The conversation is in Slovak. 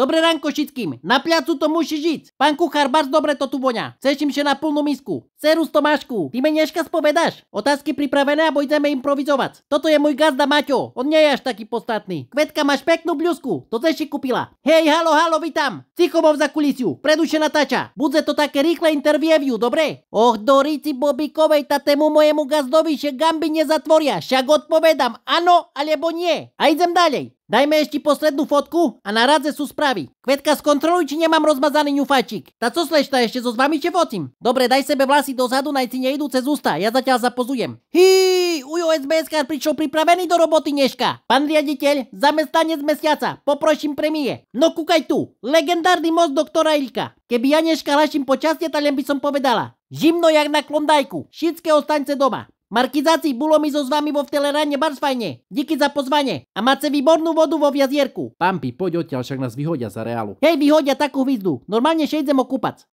Dobré ránko všetkým. Na placu to musíš žiť. Pán kuchár, bardzo dobre to tu voňa. Chceš im na plnú misku. Serus Tomášku, ty mi dneška spovedáš? Otázky pripravené a ideme improvizovať. Toto je môj gazda Maťo. On nie je až taký podstatný. Kvetka, máš peknú bľusku. To si kúpila. Hej, halo, vitam. Cichomov za kulisiu. Preduše natáča. Bude to také rýchle interview, dobre? Och, do Rici Bobíkovej tatému mojemu gazdovi še gamby nezatvoria. Však odpovedám áno alebo nie. A idem ďalej. Dajme ešte poslednú fotku a na radze sú správy. Kvetka, skontroluj, či nemám rozmazaný ňufajčík. Tá co slešta, ešte so s vami fotím. Dobre, daj sebe vlasy dozadu, naj si nejdú cez ústa. Ja zatiaľ zapozujem. Ujo SBS-kár prišiel pripravený do roboty dneška. Pán riaditeľ, zamestnanec mesiaca, poprosím premie. No kúkaj tu, legendárny most doktora Ilka. Keby ja dneška laším počastie, tak len by som povedala. Žimno jak na Klondajku, všetké ostaňte doma. Markizáci, bolo mi so s vami vo vteleráne bars fajne. Díky za pozvanie. A máte výbornú vodu vo viazierku. Pampi, poď odtiaľ, však nás vyhodia za Reálu. Hej, vyhodia takú hvízdu. Normálne še idem okúpať.